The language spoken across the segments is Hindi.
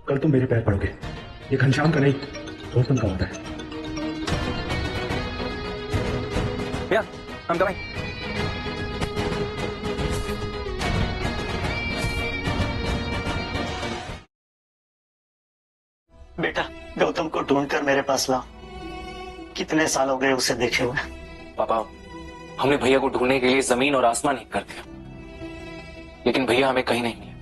कल तुम मेरे पैर पड़ोगे। ये घनश्याम का नहीं, गौतम का वादा है। भैया, I'm coming. बेटा, गौतम को ढूंढकर मेरे पास लाओ। कितने साल हो गए उसे देखे हुए। पापा, हमने भैया को ढूंढने के लिए जमीन और आसमान एक कर दिया, लेकिन भैया हमें कहीं नहीं मिले।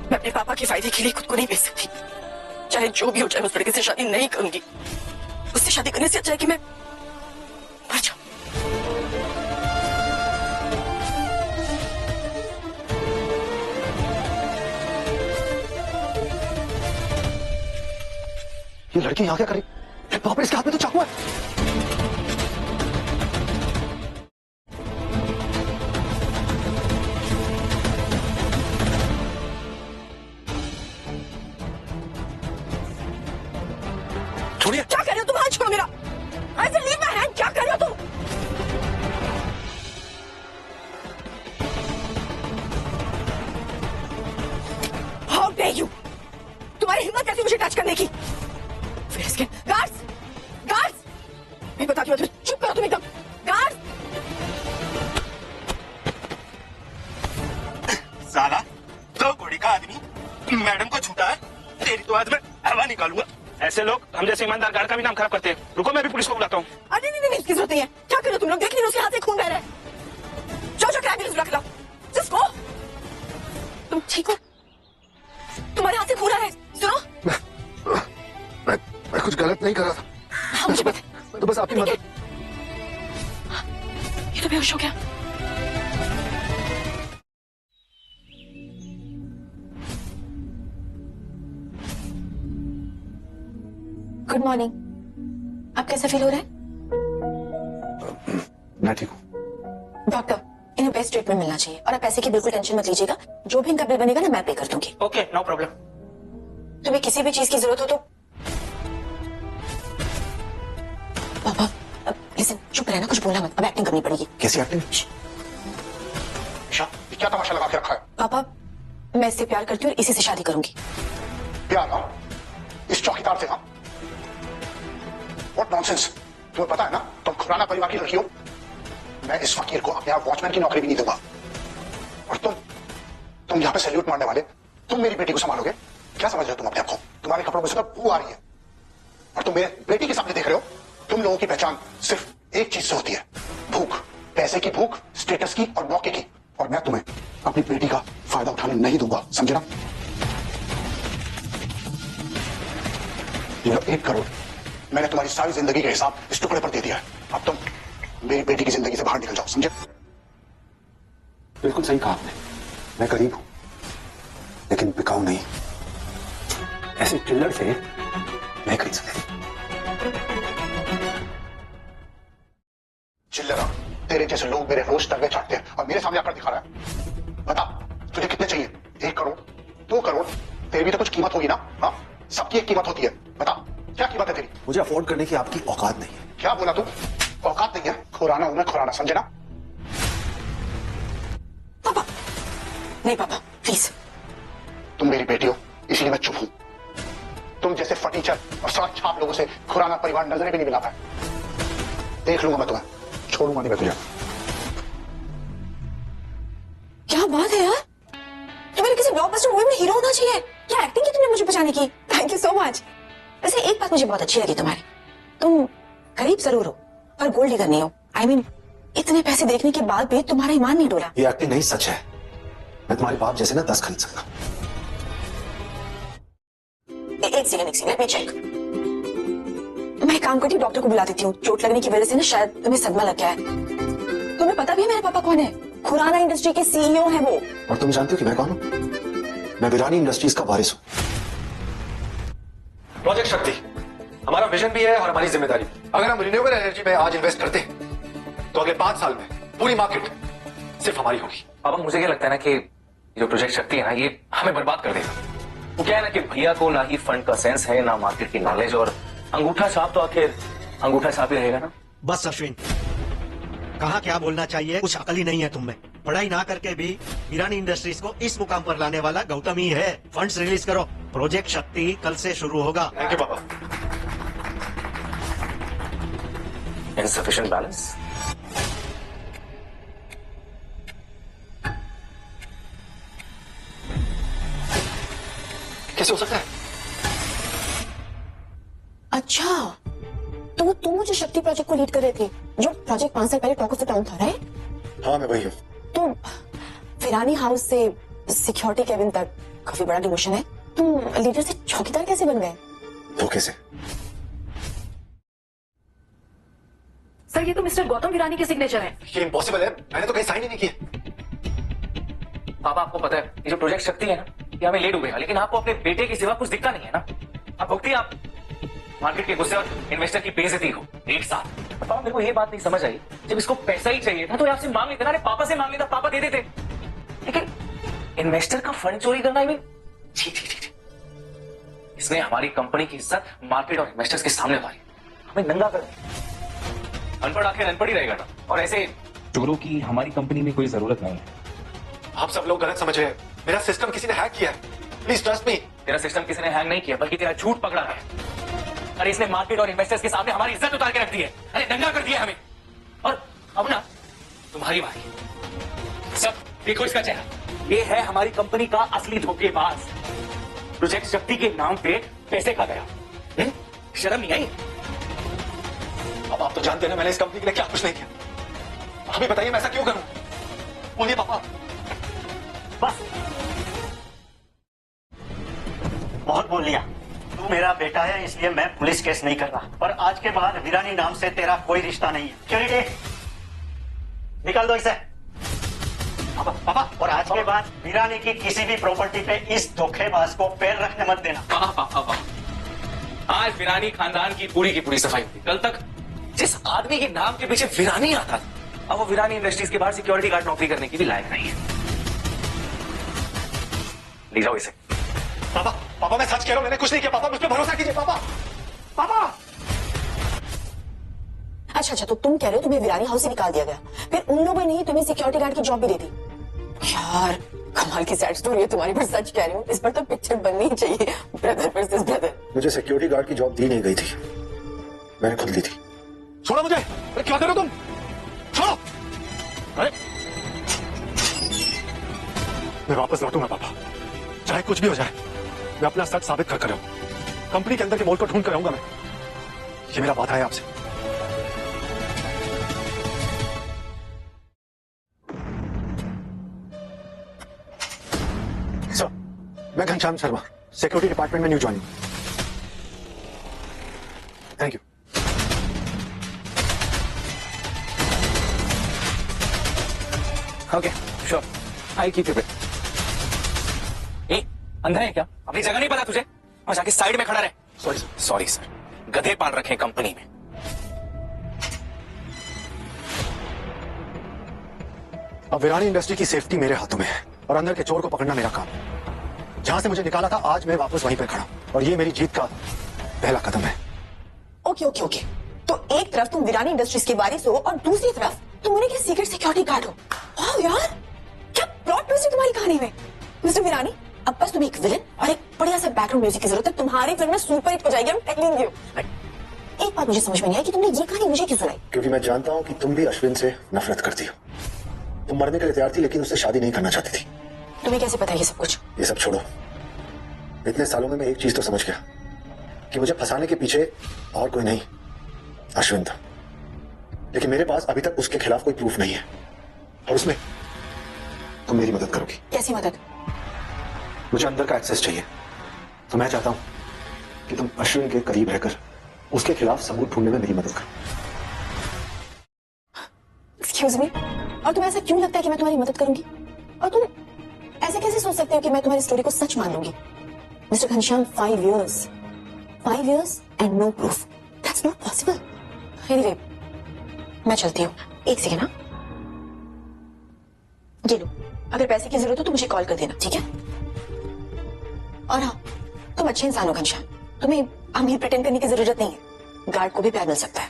मैं अपने पापा के फायदे के लिए खुद को नहीं बेच सकती। चाहे जो भी हो जाए, मैं उस लड़के से शादी नहीं करूंगी। उससे शादी करने से अच्छा है कि मैं मर जाऊं। ये लड़की यहाँ क्या कर रही? बाप रे, इसके हाथ में तो चाकू है। छोड़िए। क्या कर रहे हो तुम? हाथ छोड़ो मेरा। I said leave my hand। क्या कर रहे हो तुम? How dare you? तुम्हारी हिम्मत कैसी मुझे टच करने की? गार्ड्स, गार्ड्स, मैं बताती हूँ, चुप करो तुम एकदम। गार्ड्स, साला 2 घोड़ी का आदमी मैडम को छूटा है। तेरी तो आज मैं हवा निकालूंगा। ऐसे लोग हम जैसे ईमानदार गार्ड का भी नाम खराब करते हैं। रुको, मैं भी पुलिस को बुलाता हूँ। अरे नहीं नहीं नहीं, इसकी जरूरत नहीं है। क्या करो तुम लोग? देख लीजिए उसके हाथ से खून बह रहा है। जाओ जाओ, एम्बुलेंस बुला के लाओ। Just go। तुम ठीक हो? तुम्हारे हाथ से खून आ रहा है। सुनो, मैं कुछ गलत नहीं कर रहा था। हाँ मुझे पता है। मैं तो बस आपकी मदद। ये तो बेहोश हो गया। Good morning. आप कैसे फील हो रहे हैं? मैं ठीक हूँ। डॉक्टर, इन्हें बेस्ट ट्रीटमेंट मिलना चाहिए और आप पैसे की बिल्कुल टेंशन मत लीजिएगा। जो भी इनका बिल बनेगा ना, मैं पे कर दूंगी। Okay, no problem. तुम्हें किसी भी चीज की जरूरत हो तो पापा, लिसन, चुप रहना, कुछ बोलना मत। अब एक्टिंग करनी पड़ेगी। कैसी एक्टिंग? क्या तमाशा लगा के रखा है? पापा, मैं इससे प्यार करती हूँ और इसी से शादी करूंगी। प्यार ना इस चौकीदार से? हाँ, व्हाट नॉनसेंस। तुम्हें पता है ना, तुम खुराना परिवार की लड़की हो। मैं इस फकीर को अपने आप वॉचमैन की नौकरी भी नहीं दूंगा। और तुम यहाँ पे सैल्यूट मारने वाले, तुम मेरी बेटी को संभालोगे? क्या समझ रहे हो तुम अपने आप को? तुम्हारे कपड़ों में से बू आ रही है और तुम मेरे बेटी के सामने देख रहे हो। तुम लोगों की पहचान सिर्फ एक चीज से होती है, भूख। पैसे की भूख, स्टेटस की और मौके की। और मैं तुम्हें अपनी बेटी का फायदा उठाने नहीं दूंगा, समझे ना? ये 1 करोड़ मैंने तुम्हारी सारी जिंदगी का हिसाब इस टुकड़े पर दे दिया है। अब तुम मेरी बेटी की जिंदगी से बाहर निकल जाओ, समझे? बिल्कुल सही कहा आपने। मैं गरीब हूँ, लेकिन बिकाऊ नहीं। ऐसे चिल्लर से मैं खरीद सकती। चिल्लरा, तेरे जैसे लोग मेरे रोज तलवे चाटते हैं और मेरे सामने आकर दिखा रहा है। बता, तुझे कितने चाहिए? 1 करोड़, 2 करोड़? तेरी भी तो कुछ कीमत होगी ना? हाँ, सबकी एक कीमत होती है। बता, क्या कीमत है तेरी? मुझे अफोर्ड करने की आपकी औकात नहीं है। क्या बोला तू? औकात नहीं है? खुराना हूं मैं, खुराना, समझे ना? पापा, नहीं पापा, प्लीज। तुम मेरी बेटी हो, इसलिए मैं चुप हूं। तुम जैसे फटीचर और सड़क छाप लोगों से खुराना परिवार नजरें भी नहीं मिलाता है। देख लूंगा मैं तुम्हें, छोड़ूंगा नहीं मैं तुझे। क्या बात है यार, तुम्हें किसी ब्लॉकबस्टर मूवी में हीरो होना चाहिए। क्या एक्टिंग की तुमने मुझे बचाने की। Thank you so much. वैसे एक बात मुझे बहुत अच्छी लगी तुम्हारी, तुम गरीब जरूर हो पर गोल्ड डिगर नहीं हो। I mean, इतने पैसे देखने के बाद भी तुम्हारा ईमान नहीं डोला। ये एक्टिंग नहीं, सच है। मैं तुम्हारे बाप जैसे ना 10 खरीद सकता। एक सेकंड लेट मी चेक। मैं एक काम करती हूँ, डॉक्टर को बुला देती हूँ। चोट लगने की वजह से ना शायद तुम्हें सदमा लग गया है। तुम्हें पता भी है मेरे पापा कौन है? खुराना इंडस्ट्री के सीईओ है वो। और तुम जानते हो कि मैं कौन हूँ? मैं विरानी इंडस्ट्रीज का वारिस हूँ। प्रोजेक्ट शक्ति हमारा विजन भी है और हमारी जिम्मेदारी। अगर हम रिन्यूएबल एनर्जी में आज इन्वेस्ट करते हैं तो अगले 5 साल में पूरी मार्केट सिर्फ हमारी होगी। पापा, मुझे क्या लगता है ना कि जो प्रोजेक्ट शक्ति है ना, ये हमें बर्बाद कर देगा। वो क्या है ना कि भैया को ना ही फंड का सेंस है, ना मार्केट की नॉलेज, और अंगूठा छाप तो आखिर अंगूठा छाप ही रहेगा ना। बस अश्विन, कहाँ क्या बोलना चाहिए कुछ अकल ही नहीं है तुम में। पढ़ाई ना करके भी ईरानी इंडस्ट्रीज को इस मुकाम पर लाने वाला गौतम ही है। फंड्स रिलीज करो, प्रोजेक्ट शक्ति कल से शुरू होगा। थैंक यू पापा। Insufficient balance. कैसे हो सकता है? अच्छा, तो तुम मुझे शक्ति प्रोजेक्ट को लीड कर रहे थे, जो प्रोजेक्ट 5 साल पहले टॉक ऑफ द टाउन था, राइट? हाँ मैं वही हूँ। तो फिरानी हाउस से सिक्योरिटी केबिन तक काफी बड़ा डिमोशन है। तुम लीडर से चौकीदार कैसे बन गए? धोखे से। सर, ये तो मिस्टर गौतम विरानी के सिग्नेचर है। ये इम्पॉसिबल है, मैंने तो कहीं साइन ही नहीं किया। पापा आपको पता है ये जो प्रोजेक्ट शक्ति है ना, ये हमें ले डूबेगा, लेकिन आपको अपने बेटे के सिवा कुछ दिखता नहीं है ना। आप भुगतिए आप मार्केट के गुस्से और इन्वेस्टर की बेइज्जती को एक साथ। पापा मेरे को ये बात नहीं समझ आई, जब इसको पैसा ही चाहिए था तो ये आपसे मांग लेते ना, अरे पापा से मांग लेता, पापा दे देते। लेकिन इन्वेस्टर का फंड चोरी करना, आई मीन छी छी छी। इसने हमारी कंपनी की इज्जत मार्केट और इन्वेस्टर्स के सामने उतारी, हमें नंगा कर दिया। अनपढ़ आखिर अनपढ़ ही रहेगा ना, और ऐसे चोरों की हमारी कंपनी में कोई जरूरत नहीं है। आप सब लोग गलत समझ रहे हैं, मेरा सिस्टम किसी ने हैक किया है। Please trust me. तेरा सिस्टम किसी ने हैंग नहीं किया, बल्कि तेरा झूठ पकड़ा है। अरे इसने मार्केट और इन्वेस्टर्स के सामने हमारी इज्जत उतार के रख दी है, अरे दंगा कर दिया हमें। और अब ना तुम्हारी बारी। सब देखो इसका चेहरा, ये है हमारी कंपनी का असली धोखेबाज। प्रोजेक्ट शक्ति के नाम पे पैसे खा गया। शर्म नहीं आई? अब आप तो जानते हैं ना मैंने इस कंपनी के लिए क्या कुछ नहीं किया। अभी बताइए मैं ऐसा क्यों करूं? बोलिए पापा। बस बहुत बोल लिया। तू मेरा बेटा है, इसलिए मैं पुलिस केस नहीं कर रहा, पर आज के बाद विरानी नाम से तेरा कोई रिश्ता नहीं है। सिक्योरिटी निकाल दो इसे। पापा, और आज के बाद विरानी की किसी भी प्रॉपर्टी पे इस धोखेबाज को पैर रखने मत देना। पापा, आज विरानी खानदान की पूरी सफाई होती। कल तक जिस आदमी के नाम के पीछे विरानी आता था, अब वो विरानी इंडस्ट्रीज के बाहर सिक्योरिटी गार्ड नौकरी करने की भी लायक नहीं है। ले जाओ इसे। पापा मैं सच कह रहा हूं, मैंने कुछ नहीं किया। पापा मुझ पर भरोसा कीजिए। पापा। अच्छा, तो तुम कह रहे हो तुम्हें विरानी हाउस से निकाल दिया गया, फिर उन लोगों ने ही तुम्हें सिक्योरिटी गार्ड की जॉब भी दे दी। यार कमाल की सैड स्टोरी है तुम्हारी, पर सच कह रही हूँ, इस पर तो पिक्चर बननी ही चाहिए। Brother versus brother. मुझे सिक्योरिटी गार्ड की जॉब दी नहीं गई थी, मैंने खुद ली थी। छोड़ो मुझे। अरे क्या करो तुम? छोड़ो। अरे मैं वापस लौटूंगा पापा, चाहे कुछ भी हो जाए। मैं अपना सच साबित कर रहूं। कंपनी के अंदर के मोल को ढूंढ कर रहूंगा मैं। ये मेरा वादा है आपसे। सर, मैं घनश्याम शर्मा, सिक्योरिटी डिपार्टमेंट में new joining. Thank you. Okay sure, I keep it. ए अंधा है क्या? अपनी जगह नहीं पता तुझे? और जाके साइड में खड़ा रहे। Sorry sir. सॉरी सर, गधे पाल रखे हैं कंपनी में। अब विरानी इंडस्ट्री की सेफ्टी मेरे हाथों में है और अंदर के चोर को पकड़ना मेरा काम है। जहां से मुझे निकाला था आज मैं वापस वहीं पर खड़ा हूं और ये मेरी जीत का पहला कदम है। ओके। तो एक तरफ तुम विरानी इंडस्ट्रीज के वारिस हो और दूसरी तरफ तुम उन्हें क्या सीक्रेट सिक्योरिटी गार्ड हो। वाह यार, क्या प्लॉट ट्विस्ट है तुम्हारी कहानी में। मिस्टर विरानी, अब बस तुम्हें एक विलन और एक बढ़िया सा बैकग्राउंड म्यूजिक की जरूरत है। तुम्हारी फिल्म में सुपर हिट हो जाएगी। I'm telling you। एक बात मुझे समझ में नहीं आई कि तुमने ये कहानी मुझे क्यों सुनाई। क्योंकि मैं जानता हूं कि तुम भी अश्विन से नफरत करती हो। तुम मरने के लिए तैयार थी लेकिन उससे शादी नहीं करना चाहती थी। तुम्हें कैसे पता है ये सब कुछ? ये सब छोड़ो, इतने सालों में मैं एक चीज तो समझ गया कि मुझे फंसाने के पीछे और कोई नहीं अश्विन था। लेकिन मेरे पास अभी तक उसके खिलाफ कोई प्रूफ नहीं है और उसमें तुम मेरी मदद करोगी। कैसी मदद? मुझे अंदर का एक्सेस चाहिए, तो मैं चाहता हूं कि तुम अश्विन के करीब रहकर उसके खिलाफ सबूत ढूंढने में मेरी मदद करो। एक्सक्यूज मी, और तुम्हें ऐसा क्यों लगता है कि मैं तुम्हारी मदद करूंगी? और तुम ऐसे कैसे सोच सकते हो कि मैं तुम्हारी स्टोरी को सच मान लूंगी? Mister Ghanshyam, 5 years and no proof, that's not possible. Anyway, मैं चलती हूँ। एक सेकेंड। हाँ, ये लो, अगर पैसे की जरूरत हो तो मुझे कॉल कर देना, ठीक है? और हाँ, तुम अच्छे इंसान हो घनश्याम, तुम्हें अमीर प्रिटेंड करने की जरूरत नहीं है। गार्ड को भी प्यार मिल सकता है।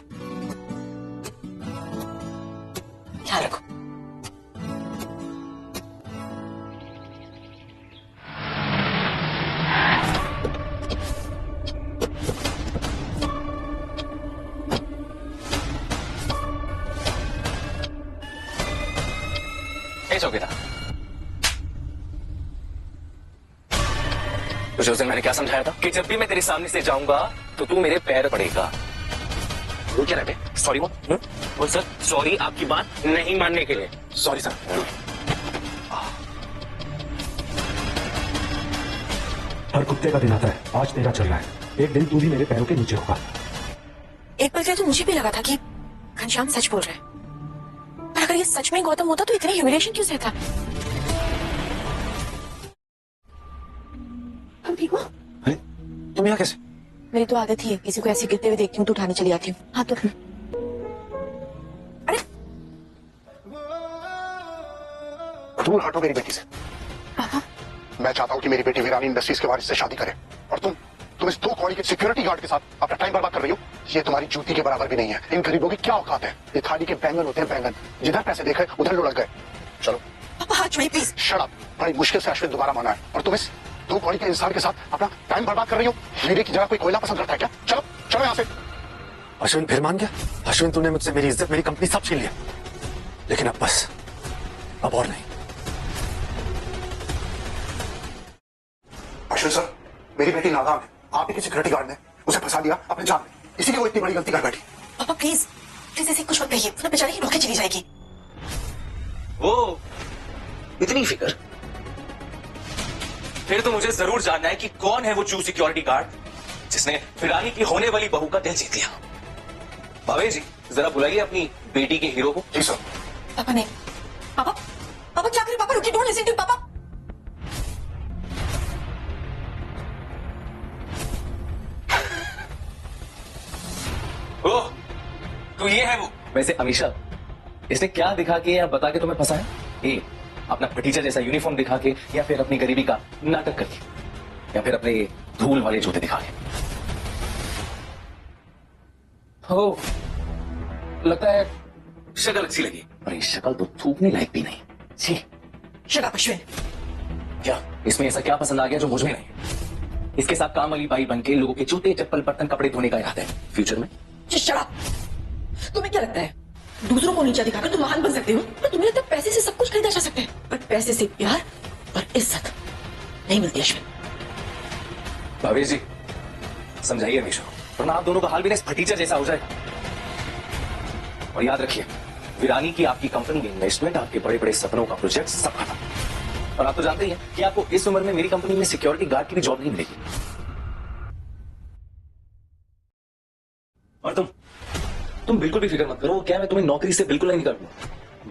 ख्याल रखो। बेचोगे ना? तुझे उस दिन मैंने क्या समझाया था कि जब भी मैं तेरे सामने से जाऊंगा तो तू मेरे पैर पड़ेगा। वो क्या रहते? सॉरी बोल सर। सॉरी आपकी बात नहीं मानने के लिए। Sorry sir. हर कुत्ते का दिन आता है, आज तेरा चल रहा है। एक दिन तू भी मेरे पैरों के नीचे होगा। एक पल के लिए तो मुझे भी लगा था कि घनश्याम सच बोल रहा है, पर अगर ये सच में गौतम होता तो इतनी ह्यूमिलिएशन क्यों सहता? तुम ठीक हो? अरे तुम यहाँ कैसे? मेरी तो आदत ही है, किसी को ऐसे गिरते हुए देखती हूँ तो उठाने चली आती हूँ। हाँ तो अरे दूर हटो मेरी बेटी से। पापा, मैं चाहता हूँ कि मेरी बेटी वीरानी इंडस्ट्रीज के वारिस से शादी करे, और तुम इस 2 कौड़ी के सिक्योरिटी गार्ड के साथ अपना टाइम बर्बाद कर रही हो। ये तुम्हारी जूती के बराबर भी नहीं है। इन गरीबों की क्या औकात है? ये थाली के बैंगन होते हैं, बैंगन। जिधर पैसे देखे उधर लुढ़क गए। चलो पापा हाथ छोड़िए प्लीज। Shut up. बड़ी मुश्किल से अश्विन दोबारा माना है, और तुम इस 2 कौड़ी के इंसान के साथ अपना टाइम बर्बाद कर रही हो। हीरे की जगह कोई कोयला पसंद करता है क्या? चलो चलो यहाँ से। अश्विन फिर मान गया? अश्विन तूने मुझसे मेरी इज्जत, मेरी कंपनी सब छीन लिया, लेकिन अब बस, अब और नहीं। अश्विन सर, मेरी बेटी नादान है। आप ही के सिक्योरिटी गार्ड ने उसे फंसा दिया अपने जाल में, इसीलिए वो इतनी बड़ी गलती कर बैठी। पापा प्लीज प्लीज ऐसे कुछ मत कहिए, वो बेचारी की नौकरी चली जाएगी। वो इतनी फिक्र? फिर तो मुझे जरूर जानना है कि कौन है वो चू सिक्योरिटी गार्ड जिसने वीरानी की होने वाली बहू का दिल जीत लिया। भावे जी, जरा बुलाइए अपनी बेटी के हीरो को। जी सर। पापा नहीं, पापा पापा क्या करें? पापा रुकिए, डोंट लिसन टू पापा। ओह, तो ये है वो। वैसे अमीशा, इसने क्या दिखा के या बता के तुम्हें फंसाया? ये अपना भतीजा जैसा यूनिफॉर्म दिखा के, या फिर अपनी गरीबी का नाटक करके, या फिर अपने धूल वाले जूते दिखा के? हो, लगता है शक्ल अच्छी लगी, पर ये शक्ल तो थूकने लायक भी नहीं। छी। Shut up Ashwin. क्या इसमें ऐसा क्या पसंद आ गया जो मुझ में नहीं? इसके साथ काम वाली बाई बन के लोगों के जूते, चप्पल, बर्तन, कपड़े धोने का इरादा है फ्यूचर में। Shut up. तुम्हें क्या लगता है दूसरों को नीचा दिखाकर तुम महान बन सकते हो? पर तुम्हें लगता है पैसे से सब कुछ खरीदा जा सकता है, पर पैसे से प्यार और इज्जत नहीं मिलती अश्विन। भावेश जी, समझाइए अमीशा, वरना आप दोनों का हाल भी इस भतीजा जैसा हो जाए। और याद रखिए, वीरानी की आपकी कंपनी की इन्वेस्टमेंट, आपके बड़े बड़े सपनों का प्रोजेक्ट सब खत्म। और आप तो जानते ही हैं कि आपको इस उम्र में मेरी कंपनी में सिक्योरिटी गार्ड की भी जॉब नहीं मिलेगी। और तुम बिल्कुल भी फिक्र मत करो। क्या मैं तुम्हें नौकरी से बिल्कुल नहीं निकालूंगा,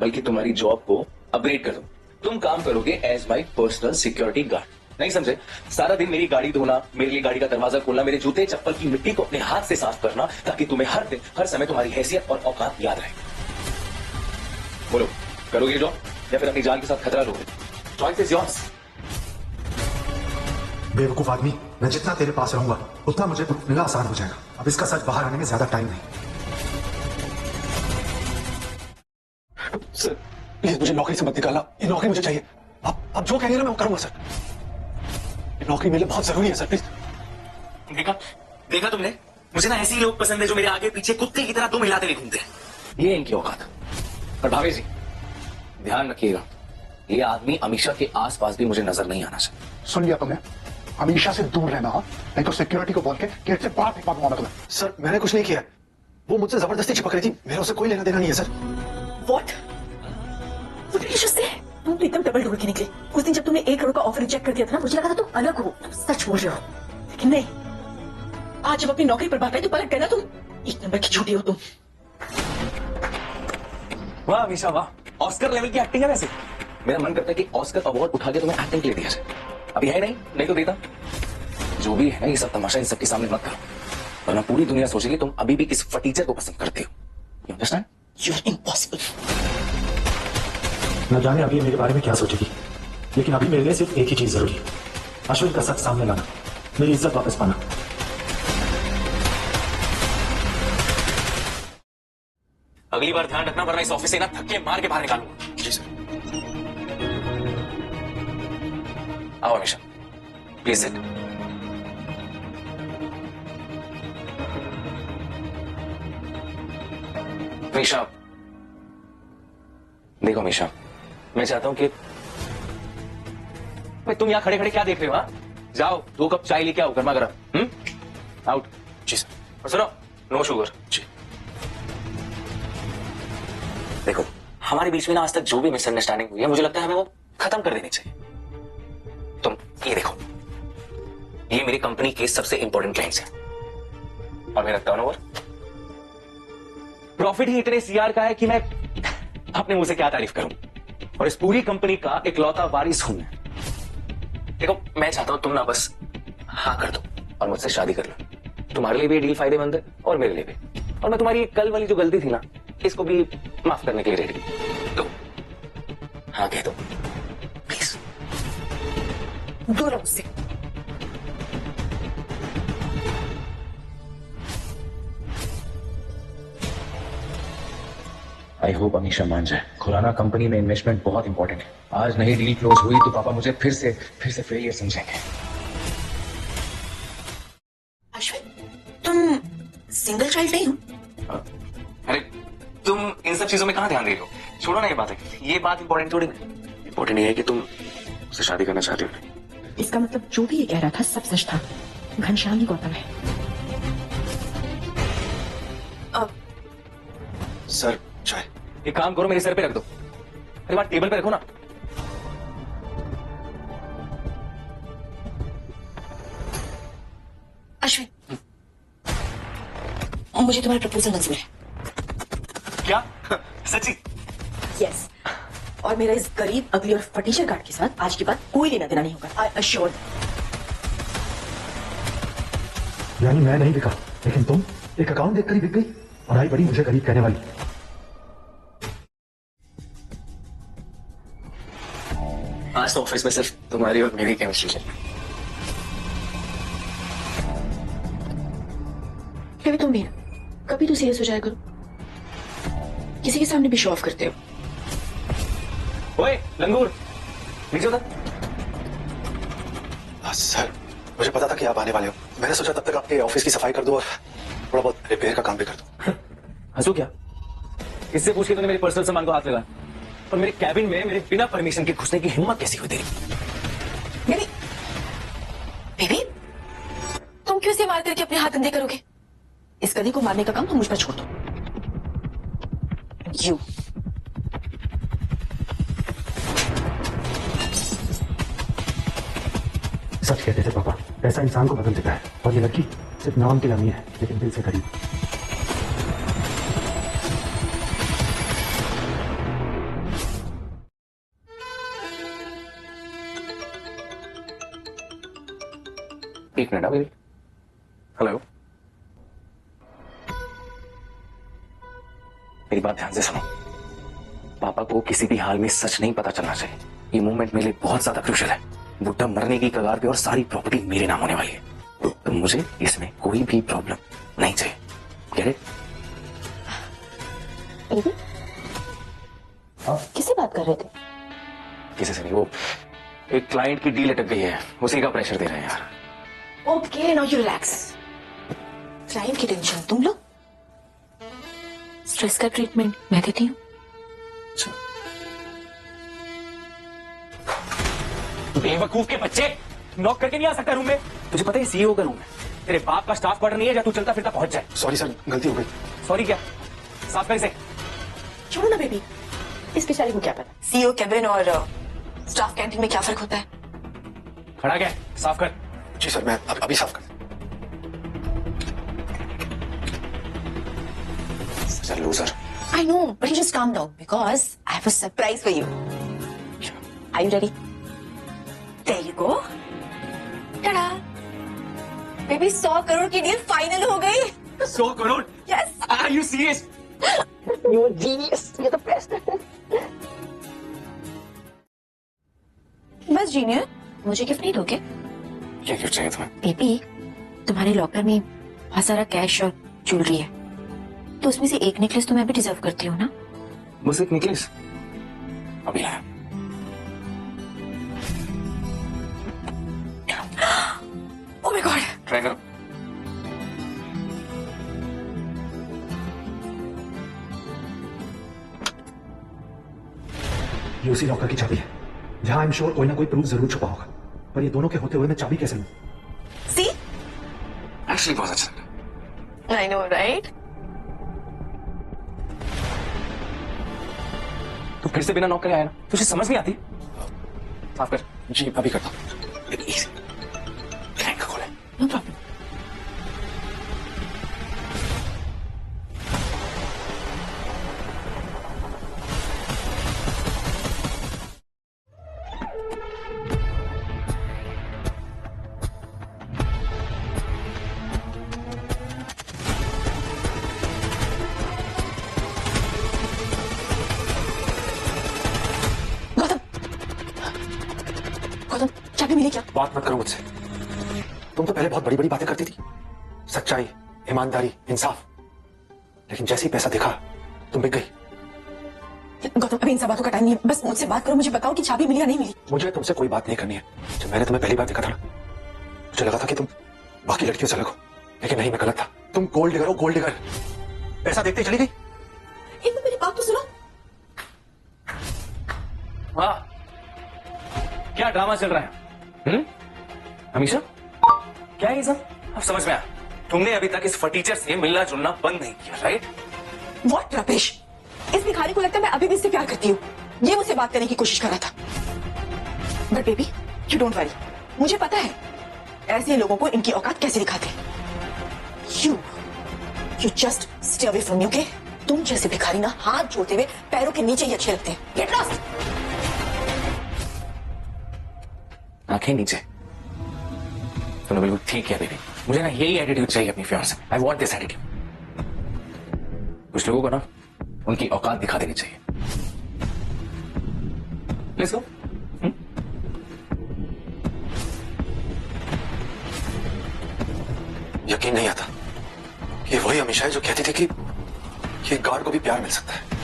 बल्कि तुम्हारी जॉब को अपग्रेड कर दूं। तुम काम करोगे as my personal security guard. नहीं समझे? सारा दिन मेरी गाड़ी धोना, मेरे लिए गाड़ी का दरवाजा खोलना, मेरे जूते चप्पल की मिट्टी को अपने हाथ से साफ करना, ताकि तुम्हें हर दिन हर समय तुम्हारी हैसियत और औकात याद रहे। बोलो, करोगे जॉब या फिर अपनी जान के साथ खतरा लोगे? Choice is yours. बेवकूफ आदमी, मैं जितना तेरे पास रहूंगा उतना मुझे दुख मिलना आसान हो जाएगा। अब इसका सच बाहर आने में ज्यादा टाइम नहीं। सर प्लीज मुझे नौकरी से मत निकालना, ये नौकरी मुझे चाहिए। आप जो कहेंगे ना मैं वो करूंगा सर। ये नौकरी मेरे लिए बहुत जरूरी है सर, प्लीज। देखा तुमने? मुझे ना ऐसे ही लोग पसंद है जो मेरे आगे पीछे कुत्ते की तरह तुम हिलाते हुए घूमते हैं। ये इनकी औकात। और भावेश जी, ध्यान रखिएगा, ये आदमी अमीशा के आसपास भी मुझे नजर नहीं आना चाहिए। सुन लिया तुमने? हमेशा से दूर रहना, नहीं तो सिक्योरिटी को बोल के गेट से बाहर फेंक दूंगा तुम्हें। सर मैंने कुछ नहीं किया, वो मुझसे जबरदस्ती चिपक रही थी, मेरा उससे कोई लेना देना नहीं है sir. What? What did you just say? तुम तो एकदम डबल डोर के निकले। उस दिन जब तुमने 1 करोड़ का ऑफर रिजेक्ट कर दिया था ना, मुझे लगा था तुम अलग हो, तुम सच बोल रहे हो, लेकिन नहीं। आज जब अपनी नौकरी पर बात आई तो पलट गए ना तुम। एक नंबर की झूठी हो तुम। वाह अमीशा वाह, ऑस्कर लेवल की एक्टिंग है। वैसे मेरा मन करता है कि ऑस्कर अवार्ड उठा के तुम्हें एक्टिंग के लिए दिया जाए। अभी है नहीं तो देता। जो भी है ना, ये सब तमाशा इन सबके सामने मत करो, वरना पूरी दुनिया सोचेगी तुम अभी भी इस फटीचर को पसंद करते हो। You understand? You're impossible. न जाने अभी मेरे बारे में क्या सोचेगी, लेकिन अभी मेरे लिए सिर्फ एक ही चीज जरूरी है, अश्विन का सच सामने लाना, मेरी इज्जत वापस पाना। अगली बार ध्यान रखना, वरना इस ऑफिस से ना धक्के मार के बाहर निकालूंगा। जी सर। आओ अमीशा, प्लीज सिट। अमीशा, देखो अमीशा, मैं चाहता हूं कि भाई तुम यहां खड़े खड़े क्या देख रहे हो? हाँ, जाओ 2 कप चाय लेके आओ गर्मा गर्म। आउट। जी सर। और सुनो, नो शुगर। जी। देखो, हमारे बीच में ना आज तक जो भी मिसअंडरस्टैंडिंग हुई है, मुझे लगता है हमें वो खत्म कर देनी चाहिए। तुम ये देखो, ये मेरी कंपनी के सबसे इंपॉर्टेंट क्लाइंट्स हैं और मेरा टर्नओवर, प्रॉफिट ही इतने सीआर का है कि मैं अपने मुंह से क्या तारीफ करूं। और इस पूरी कंपनी का इकलौता वारिस हूं मैं। देखो, मैं चाहता हूं तुम ना बस हाँ कर दो और मुझसे शादी कर लो। तुम्हारे लिए भी ये डील फायदेमंद है और मेरे लिए भी। और मैं तुम्हारी कल वाली जो गलती थी ना, इसको भी माफ करने के लिए रेडी। तो हाँ कह दो प्लीज। दूर रहो मुझसे। आई होप अमीशा मान जाए। खुराना कंपनी में इन्वेस्टमेंट बहुत इंपॉर्टेंट है। आज नई डील क्लोज हुई तो पापा मुझे फिर से फेलियर समझेंगे। अश्विन, तुम सिंगल चाइल्ड नहीं हो? अरे तुम इन सब चीजों में कहां ध्यान दे रहे हो? छोड़ो ना ये बात है। ये बात इंपॉर्टेंट थोड़ी नहीं। इंपॉर्टेंट ये है कि तुम उससे शादी करना चाहते हो। इसका मतलब जो भी ये कह रहा था सब सच था। घनश्याम ही गौतम है। सर चाय। एक काम करो, मेरे सर पे रख दो। अरे बात टेबल पे रखो ना। अश्विन, मुझे तुम्हारा प्रपोजल मंजूर है। क्या? सच्ची? यस। और मेरा इस गरीब अगली और फटीचर गार्ड के साथ आज के बाद कोई लेना देना नहीं होगा। I assure. यानी मैं नहीं बिका, लेकिन तुम एक अकाउंट देखकर ही बिक गई और आई बड़ी मुझे गरीब कहने वाली। आज तो ऑफिस में सिर्फ तुम्हारी और मेरी केमिस्ट्री चल। कभी तुम भी ना, कभी तो सीरियस हो जाया करो। किसी के सामने भी शो ऑफ करते हो। ओए लंगूर, नीचे उतर। सर, मुझे पता था कि आप आने वाले हो। मैंने सोचा तब तक आपके ऑफिस की सफाई कर दूं और थोड़ा बहुत रिपेयर का काम भी कर दूं। हंसू क्या? इससे पूछ के तूने मेरे पर्सनल सामान को हाथ लगाया और मेरे कैबिन में मेरे बिना परमिशन के घुसने की हिम्मत कैसी हुई तेरी? बेबी, बेबी, तुम क्यों इसे मार करके अपने हाथ गंदे करोगे? इस गधी को मारने का काम तुम मुझ पर छोड़ दो। यू सच कहते थे पापा, पैसा इंसान को बदल देता है और ये लड़की सिर्फ नाम की लम्ही है लेकिन दिल से करीब। एक मिनट अभी। हेलो, मेरी बात ध्यान से सुनो। पापा को किसी भी हाल में सच नहीं पता चलना चाहिए। ये मूवमेंट मेरे लिए बहुत ज्यादा क्रूशियल है। बुड्ढा मरने की कगार पे और सारी प्रॉपर्टी मेरे नाम होने वाली है। तो मुझे इसमें कोई भी प्रॉब्लम नहीं चाहिए। Get it? किससे बात कर रहे थे? किसी से नहीं, वो एक क्लाइंट की डील अटक गई है, उसी का प्रेशर दे रहे हैं यार। Okay, now you relax. Client की टेंशन तुम लो, स्ट्रेस का ट्रीटमेंट मैं देती हूँ। बेवकूफ के बच्चे, नॉक करके नहीं आ सकता रूम में? तुझे पता है सीईओ का रूम है। तेरे बाप का स्टाफ क्वार्टर नहीं है जहाँ तू चलता फिरता पहुंच जाए। सॉरी सर, गलती हो गई। सॉरी क्या? साफ कर इसे। छोड़ो ना बेबी, इस बेचारी को क्या पता। सीईओ केबिन और स्टाफ कैंटीन में क्या फर्क होता है? खड़ा क्या? साफ कर। जी सर, मैं अभी साफ कर। Sir loser. I know, but you just calm down because I have a surprise for you. Are you ready? There you go. Ta-da! Baby, 100 crore की डील फाइनल हो गई। 100 crore? Yes. Are you serious? You're genius. You're the best. बस जीनियर, मुझे गिफ्ट नहीं दोगे? क्या गिफ्ट चाहिए तुम्हें? बेबी, तुम्हारे लॉकर में बहुत सारा कैश और ज्वेलरी है, तो उसमें से एक नेकलेस तो मैं भी डिजर्व करती हूँ ना? बस एक नेकलेस? अभी लाया। Oh my God! ट्राई करो। ये उसी लॉकर की चाबी है जहां आई एम श्योर कोई ना कोई प्रूफ जरूर छुपा होगा, पर ये दोनों के होते हुए मैं चाबी कैसे लूं? सी एक्चुअली बहुत अच्छा लगा। I know right. तू फिर से बिना नॉक करे आया ना, तुझे समझ नहीं आती? माफ कर। जी अभी करता हूं। बैंक का कॉल है। No problem. गौतम चाबी मिली क्या? बात मत करो मुझसे। तुम तो पहले बहुत बड़ी बड़ी बातें करती थी, सच्चाई, ईमानदारी, इंसाफ, लेकिन जैसे ही पैसा दिखा तुम बिक गई। गौतम अभी इन सब बातों का टाइम नहीं है, बस मुझसे बात करो, मुझे बताओ कि चाबी मिली या नहीं मिली। मुझे तुमसे कोई बात नहीं करनी है। जब मैंने तुम्हें पहली बार देखा था ना, मुझे लगा था कि तुम बाकी लड़कियों से अलग हो, लेकिन नहीं, मैं गलत था। तुम गोल्ड डिगर हो, गोल्ड डिगर। पैसा देखते ही चली गई। एक मिनट मेरी बात तो सुनो। वाह, क्या ड्रामा चल रहा है? हमेशा क्या है ये सब? अब समझ में आया। तुमने अभी तक इस फटीचर से मिलना जुलना बंद नहीं किया, राइट? व्हाट रपेश, इस भिखारी को लगता है मैं अभी भी इससे प्यार करती हूँ। ये मुझसे बात करने की कोशिश कर रहा था। But baby you don't worry, मुझे पता है ऐसे लोगों को इनकी औकात कैसे दिखाते हैं। You just stay away from me, okay? तुम जैसे भिखारी ना हाथ जोड़ते हुए पैरों के नीचे ही अच्छे लगते हैं। Get lost. आंखें नीचे। तुमने बिल्कुल ठीक किया बेबी। मुझे ना यही एटीट्यूड चाहिए अपनी फ्योर से। I want this attitude. कुछ लोगों को ना उनकी औकात दिखा देनी चाहिए। Let's go. यकीन नहीं आता, ये वही हमेशा है जो कहती थी कि ये गार्ड को भी प्यार मिल सकता है।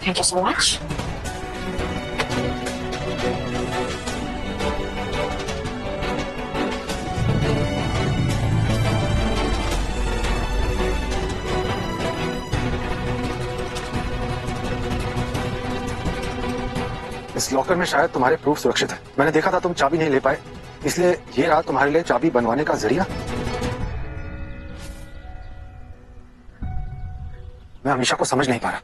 Thank you so much. इस लॉकर में शायद तुम्हारे प्रूफ सुरक्षित है। मैंने देखा था तुम चाबी नहीं ले पाए, इसलिए ये रहा तुम्हारे लिए चाबी बनवाने का जरिया। मैं हमेशा को समझ नहीं पा रहा,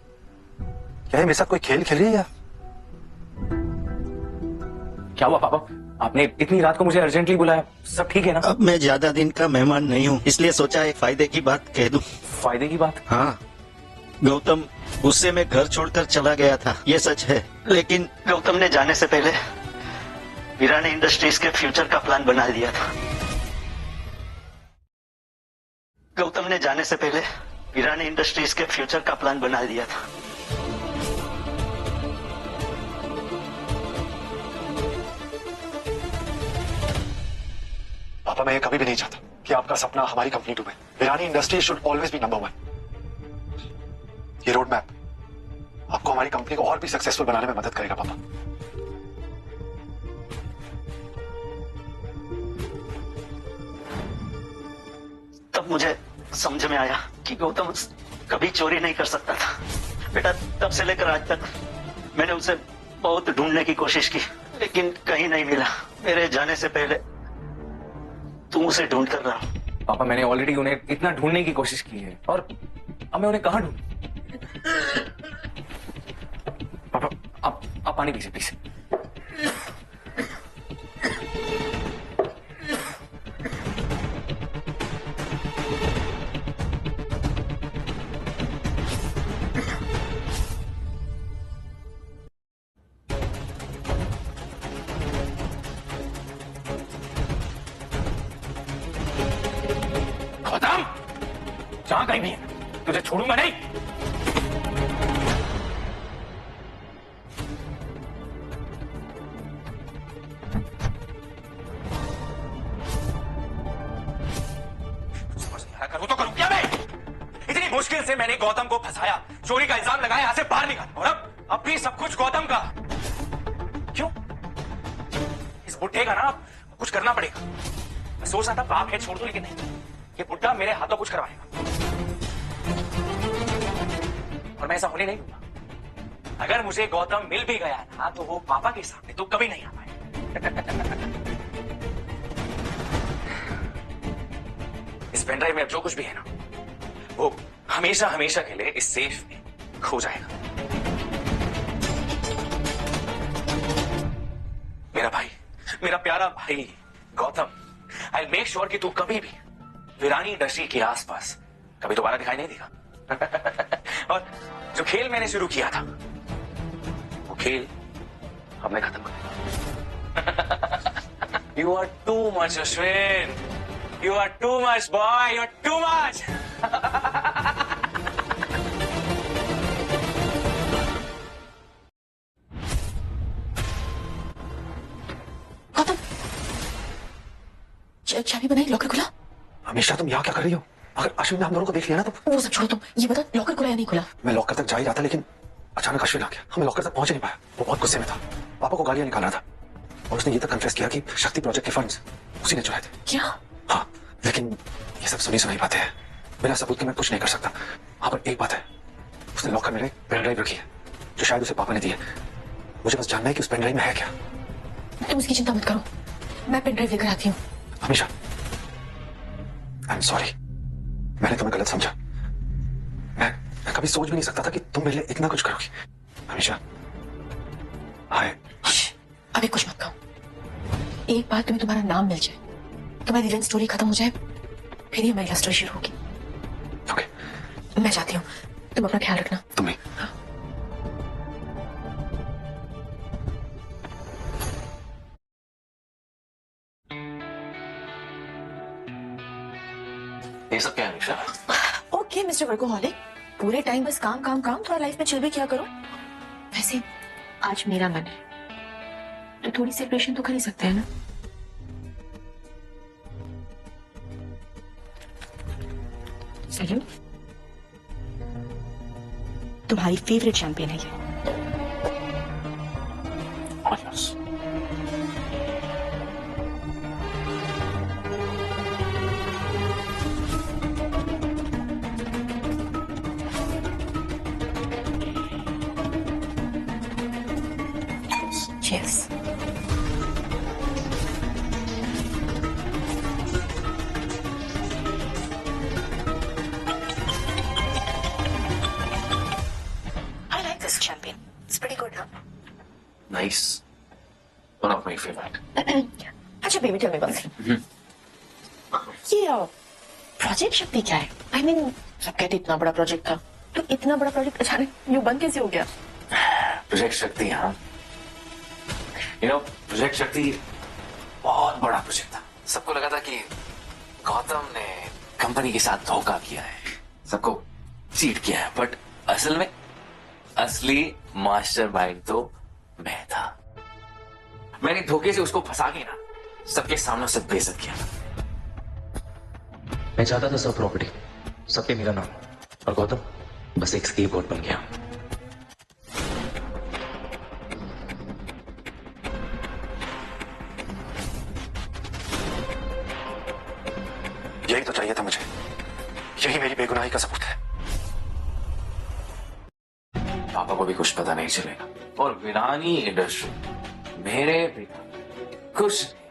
क्या ये मेरे साथ कोई खेल खेल रही है या? क्या हुआ पापा? आपने इतनी रात को मुझे अर्जेंटली बुलाया, सब ठीक है ना? अब मैं ज्यादा दिन का मेहमान नहीं हूँ, इसलिए सोचा एक फायदे की बात कह दूं। फायदे की बात? हाँ, गौतम गुस्से में घर छोड़कर चला गया था, ये सच है। लेकिन गौतम ने जाने से पहले वीरानी इंडस्ट्रीज के फ्यूचर का प्लान बना दिया था। गौतम ने जाने से पहले वीरानी इंडस्ट्रीज के फ्यूचर का प्लान बना दिया था। पापा, मैं ये कभी भी नहीं चाहता कि आपका सपना हमारी कंपनी डूबे। Virani industry should always be number 1। ये रोड मैप आपको हमारी कंपनी को और भी सक्सेसफुल बनाने में मदद करेगा पापा। तब मुझे समझ में आया कि गौतम कभी चोरी नहीं कर सकता था। बेटा, तब से लेकर आज तक मैंने उसे बहुत ढूंढने की कोशिश की, लेकिन कहीं नहीं मिला। मेरे जाने से पहले तुम उसे ढूंढ कर रहा हूं। पापा, मैंने ऑलरेडी उन्हें इतना ढूंढने की कोशिश की है, और अब मैं उन्हें कहां ढूंढूं? पापा, आप पानी पीजिए प्लीज। गौतम, जहां कहीं भी है, तुझे छोड़ूंगा नहीं। करूं तो करूं क्या मैं? इतनी मुश्किल से मैंने गौतम को फंसाया, चोरी का इल्जाम लगाया, यहां से बाहर निकाला, और अब भी सब कुछ गौतम का। क्यों? इस बुढ़े का ना कुछ करना पड़ेगा। मैं सोच रहा था बाप है छोड़ दो, लेकिन नहीं, ये बुढ़ा मेरे हाथों कुछ करवाएगा और मैं ऐसा होने नहीं दूंगा। अगर मुझे गौतम मिल भी गया ना तो वो पापा के सामने तो कभी नहीं आ पाए। इस पेनड्राइव में अब जो कुछ भी है ना वो हमेशा हमेशा के लिए इस सेफ में खो जाएगा। मेरा भाई, मेरा प्यारा भाई गौतम, आई मेक श्योर कि तू कभी भी वीरानी इंडस्ट्री के आसपास कभी दोबारा दिखाई नहीं देगा। और जो खेल मैंने शुरू किया था वो खेल हमने खत्म कर दिया। You are too much Ashwin, you are too much boy, you are too much. Gautam, चाबी बनाई, लॉकर खुला? हमेशा तुम यहाँ क्या कर रही हो? अगर अश्विन ने हम दोनों को देख लिया ना तो वो सब छोड़ो, तुम ये बता लॉकर खुला या नहीं खुला? मैं लॉकर तक जा ही रहा था, लेकिन अचानक अश्विन आ गया। हमें लॉकर तक पहुंच नहीं पाया। वो बहुत गुस्से में था, पापा को गालियां निकाल रहा था और उसने ये तक कन्फेस किया कि शक्ति प्रोजेक्ट के फंड्स उसी ने चुराए थे। क्या? हाँ, लेकिन ये सब सुनी सुनाई बातें हैं। बिना सबूत के मैं कुछ नहीं कर सकता। हाँ, पर एक बात है, उसने लॉकर में पेन ड्राइव रखी है जो शायद उसे पापा ने दी है। मुझे बस जानना है कि उस पेन ड्राइव में है क्या। तुम उसकी चिंता मत करो, मैं पेन ड्राइव लेकर आती हूँ। हमेशा आई एम सॉरी, मैंने तुम्हें गलत समझा। मैं कभी सोच भी नहीं सकता था कि तुम मेरे लिए इतना कुछ करोगी। हमेशा हाय। अभी कुछ मत कहो। एक बार तुम्हें तुम्हारा नाम मिल जाए, तुम्हारी विलन स्टोरी खत्म हो जाए, फिर ही हमारी लव स्टोरी शुरू होगी। ओके, मैं जाती हूँ, तुम अपना ख्याल रखना। तुम भी। ये सब क्या है निशा? ओके मिस्टर वर्कोहॉलिक, पूरे टाइम बस काम काम काम, थोड़ा लाइफ में चिल भी किया करो। वैसे आज मेरा मन है तो थोड़ी सेलिब्रेशन तो कर ही सकते हैं ना? चलिए, तुम्हारी फेवरेट शैंपेन है ये। Cheers. I like this champagne. It's pretty good, huh? Nice. One of my favorite. अच्छा baby, tell me one thing. ये प्रोजेक्ट शक्ति क्या है? I mean, सब कहते इतना बड़ा प्रोजेक्ट था, तो इतना बड़ा प्रोजेक्ट अचानक यूं बंद कैसे हो गया? प्रोजेक्ट शक्ति, हाँ, प्रोजेक्ट शक्ति बहुत बड़ा प्रोजेक्ट था। सबको लगा था कि गौतम ने कंपनी के साथ धोखा किया है, सबको चीट किया है, बट असल में असली मास्टरमाइंड तो मैं था। मैंने धोखे से उसको फंसा के ना सबके सामने उसे बेइज्जत किया। मैं चाहता था सब प्रॉपर्टी सब पे मेरा नाम, और गौतम बस एक स्केपगोट बन गया। यही तो चाहिए था मुझे, यही मेरी बेगुनाही का सबूत है। पापा को भी कुछ पता नहीं चलेगा और वीरानी इंडस्ट्री मेरे बिना कुछ नहीं।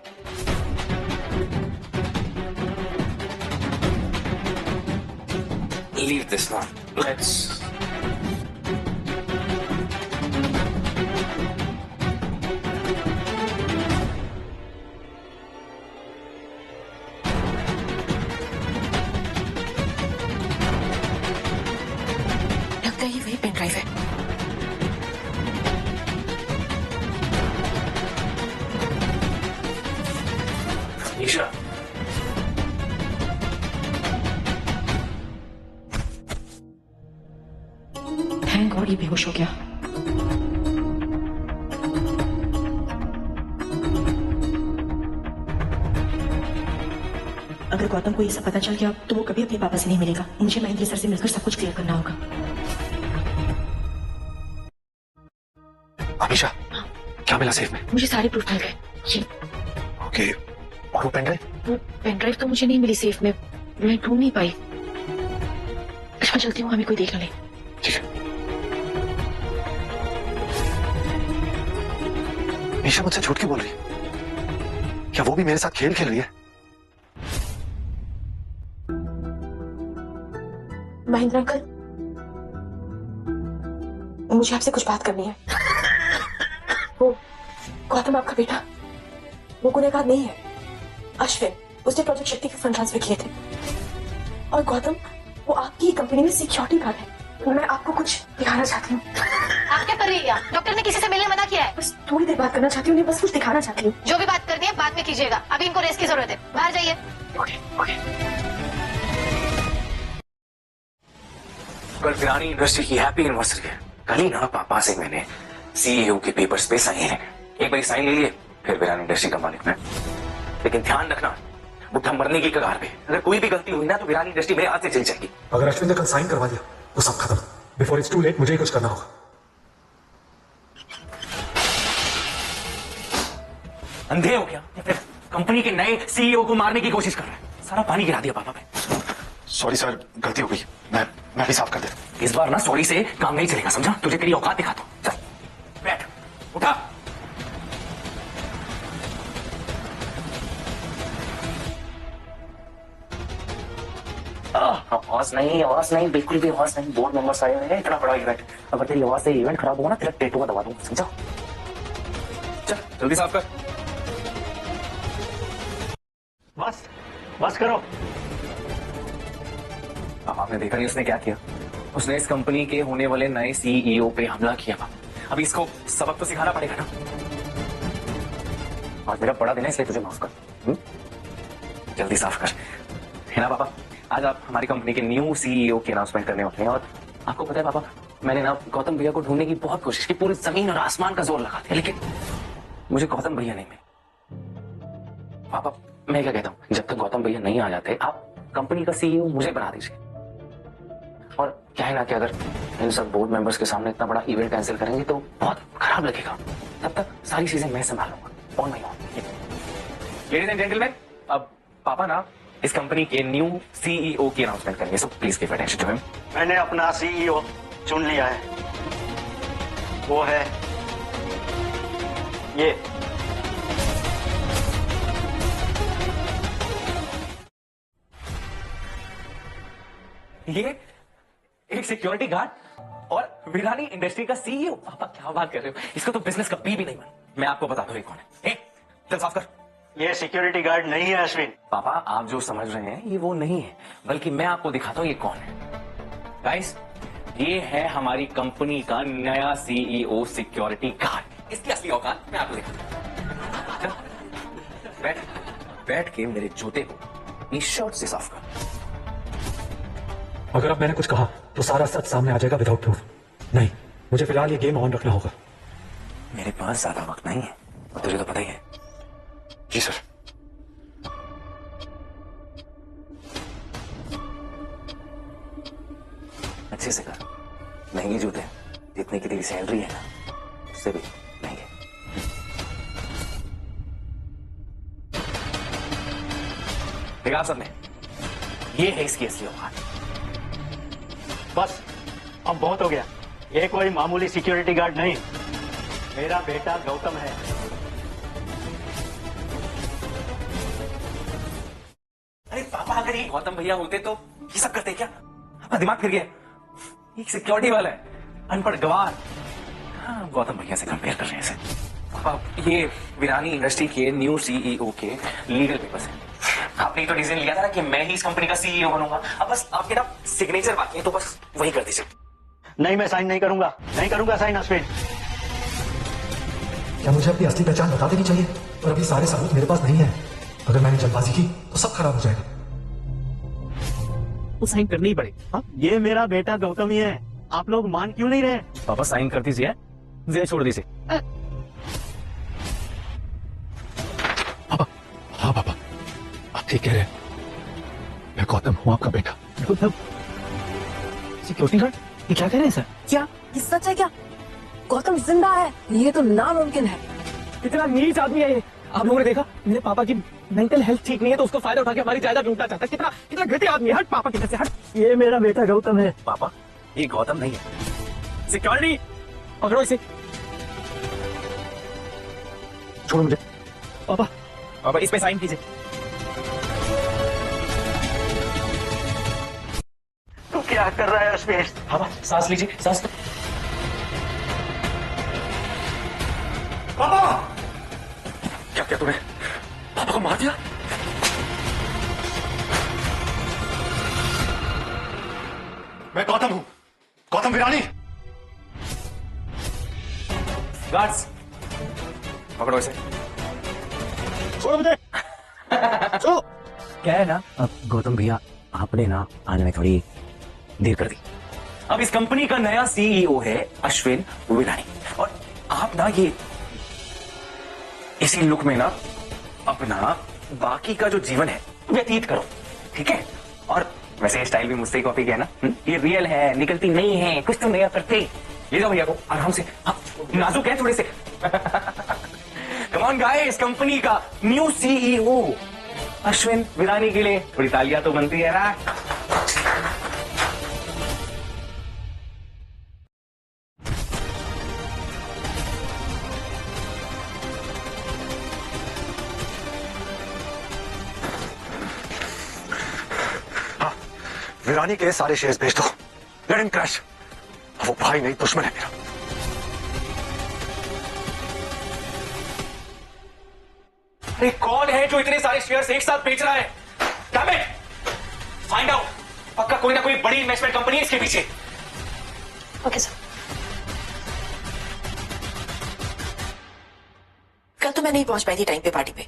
Leave this now. Let's. लगता है ये वही पेन ड्राइव है। निशा, थैंक गॉड ये बेहोश हो गया। अगर गौतम को ये सब पता चल गया तो वो कभी अपने पापा से नहीं मिलेगा। मुझे महेंद्र सर से मिलकर सब कुछ क्लियर करना होगा। अमीशा, क्या मिला सेफ में? मुझे सारे प्रूफ मिल गए। ये ओके, और वो पेन ड्राइव? वो पेन ड्राइव तो मुझे नहीं मिली सेफ में, मैं ढूंढ नहीं पाई। अच्छा चलती हूँ, हमें कोई देख ना ले। ठीक है। ईशा मुझसे झूठ क्यों बोल रही है? क्या वो भी मेरे साथ खेल खेल रही है? महेंद्र अंकल, मुझे आपसे कुछ बात करनी है। वो गौतम आपका बेटा, वो गुनहगार नहीं है। अश्विन, उसने प्रोजेक्ट शक्ति के फंड ट्रांसफर किए थे, और गौतम वो आपकी ही कंपनी में सिक्योरिटी गार्ड है। मैं आपको कुछ दिखाना चाहती हूँ। आप क्या कर रही हैं? डॉक्टर ने किसी से मिलने मना किया है। बस थोड़ी देर बात करना चाहती हूँ, बस कुछ दिखाना चाहती हूँ। जो भी बात करनी है बाद में कीजिएगा, अभी इनको रेस्ट की जरूरत है। बाहर जाइए। कल वीरानी इंडस्ट्री की हैप्पी एनिवर्सरी है। कल ही ना पापा से मैंने सीईओ के पेपर्स पे साइन लेने, एक बार साइन ले लिए, फिर वीरानी इंडस्ट्री का मालिक मैं। लेकिन ध्यान रखना, बुढ़ा मरने की कगार पे, अगर कोई भी गलती हुई ना तो वीरानी इंडस्ट्री मेरे हाथ से चली जाएगी। अगर अश्विन ने कल साइन करवा दिया तो सब खत्म। बिफोर इट्स टू लेट, मुझे ही कुछ करना होगा। अंधे हो क्या? या फिर कंपनी के नए सीईओ को मारने की कोशिश कर रहे हैं? सारा पानी गिरा दिया पापा पे। सॉरी सर, गलती हो गई। मैं भी साफ कर देता हूं। इस बार ना सॉरी से काम नहीं चलेगा, समझा? तुझे तेरी औकात दिखाता हूं। चल बैठ, उठा। आवाज नहीं, बिल्कुल भी आवाज नहीं। बोर्ड मेंबर्स आए हुए हैं, इतना बड़ा इवेंट, अगर तेरी आवाज से इवेंट खराब हुआ ना, तेरा टेटू दबा दूंगा, समझा? चल जल्दी साफ कर। बस करो। अब आपने देखा नहीं उसने क्या किया? उसने इस कंपनी के होने वाले नए सीईओ पे हमला किया। अभी इसको सबक तो सिखाना पड़ेगा ना। आज मेरा बड़ा दिन है, इसलिए तुझे माफ कर। जल्दी साफ कर, है ना पापा? आज आप हमारी कंपनी के न्यू सीईओ की अनाउंसमेंट करने वाले हैं। और आपको पता है पापा, मैंने ना गौतम भैया को ढूंढने की बहुत कोशिश की, पूरी जमीन और आसमान का जोर लगा दिया, लेकिन मुझे गौतम भैया नहीं मिले। पापा मैं क्या कहता हूँ, जब तक गौतम भैया नहीं आ जाते, आप कंपनी का सीईओ मुझे बना दीजिए। और क्या है ना कि अगर इन सब बोर्ड मेंबर्स के सामने इतना बड़ा इवेंट कैंसिल करेंगे तो बहुत खराब लगेगा। तब तक सारी चीजें मैं संभालूंगा, on my own. Ladies and gentleman, अब पापा ना इस कंपनी के न्यू सीईओ की अनाउंसमेंट करेंगे, so please give attention to him. मैंने अपना सीईओ चुन लिया है, वो है ये। एक सिक्योरिटी गार्ड और वीरानी इंडस्ट्री का सीईओ। पापा क्या बात कर रहे हो? इसको तो बिजनेस कभी भी नहीं बना। मैं आपको बताता हूँ ये कौन है। चल साफ कर। ये सिक्योरिटी गार्ड नहीं है अश्विन। पापा आप जो समझ रहे हैं ये वो नहीं है, बल्कि मैं आपको दिखाता हूँ ये कौन है। गाइस, ये है हमारी कंपनी का नया सीईओ सिक्योरिटी गार्ड। इसकी असली औकात मैं आपको दिखाता हूँ। बैठ के मेरे जूते को अपनी शर्ट से साफ कर। अगर अब मैंने कुछ कहा तो सारा सच सामने आ जाएगा विदाउट प्रूफ। नहीं, मुझे फिलहाल ये गेम ऑन रखना होगा। मेरे पास ज्यादा वक्त नहीं है, और तुझे तो पता ही है। जी सर। अच्छे से कर। महंगे जूते, जितने की तेरी सैलरी है ना, उससे भी महंगे। देखा सबने, ये है इसकी असली औकात। बस अब बहुत हो गया। ये कोई मामूली सिक्योरिटी गार्ड नहीं, मेरा बेटा गौतम है। अरे पापा, अगर ये गौतम भैया होते तो ये सब करते क्या? आपका दिमाग फिर गया। एक सिक्योरिटी वाला है, अनपढ़ गवार। हाँ, गौतम भैया से कंपेयर कर रहे हैं इसे। पापा ये वीरानी इंडस्ट्री के न्यू सीईओ के लीगल पेपर्स हैं। आपने तो डिसीजन लिया था ना कि मैं ही इस कंपनी का सीईओ बनूंगा। अब बस आपके ना सिग्नेचर बाकी है, तो बस वही कर दीजिए। नहीं, मैं साइन नहीं करूंगा साइन अश्विन। क्या मुझे अपनी असली पहचान बता देनी चाहिए? और अभी सारे सबूत मेरे पास नहीं है। अगर मैंने जल्दबाजी की तो सब खराब हो जाएगा। तो साइन करनी ही पड़ेगी। हाँ, ये मेरा बेटा गौतम ही है। आप लोग मान क्यों नहीं रहे? पापा साइन कर दीजिए, जेल छोड़ दीजिए। पापा, हाँ पापा, आप ठीक कह रहे हैं। मैं गौतम हूँ, आपका बेटा। गौतम सिक्योरिटी गार्ड, ये क्या कह रहे हैं सर? क्या ये सच है? क्या गौतम जिंदा है? ये तो नामुमकिन है। इतना नीच आदमी है ये, आप लोगों ने देखा? मेरे पापा की मेंटल हेल्थ ठीक नहीं है तो उसको फायदा उठा के हमारी जायदाद लूटना चाहता है। कितना कितना घटिया आदमी है। हट पापा के से हट। ये मेरा बेटा गौतम है। पापा ये गौतम नहीं है। सिक्योरिटी पकड़ो इसे। छोड़ो मुझे। पापा पापा इस पे साइन कीजिए। तू क्या कर रहा है अश्विन? पापा सांस लीजिए, सांस। पापा क्या क्या तूने पापा को मार दिया? मैं गौतम हूं, गौतम वीरानी। गार्ड्स पकड़ो इसे। छोड़ो मुझे। छोड़ो। क्या है ना, अब गौतम भैया आपने ना आने में थोड़ी देर कर दी। अब इस कंपनी का नया सीईओ है अश्विन वीरानी, और आप ना ये इसी लुक में ना अपना बाकी का जो जीवन है व्यतीत करो, ठीक है? और वैसे ये स्टाइल भी मुझसे ही कॉपी किया ना, ये रियल है, निकलती नहीं है, कुछ तो नया करते। ले जाओ भैया को आराम से। हाँ, नाजुक है थोड़े से। कम ऑन गाइस, कंपनी का न्यू सीईओ अश्विन वीरानी के लिए थोड़ी तालियां तो बनती है ना। वीरानी के सारे शेयर्स बेच दो, लेट हिम क्रैश। वो भाई नहीं दुश्मन है मेरा। अरे कौन है जो इतने सारे शेयर्स एक साथ बेच रहा है? Damn it, find out. पक्का कोई ना कोई बड़ी इन्वेस्टमेंट कंपनी है इसके पीछे। Okay sir. कल तो मैं नहीं पहुंच पाई थी टाइम पे पार्टी पे,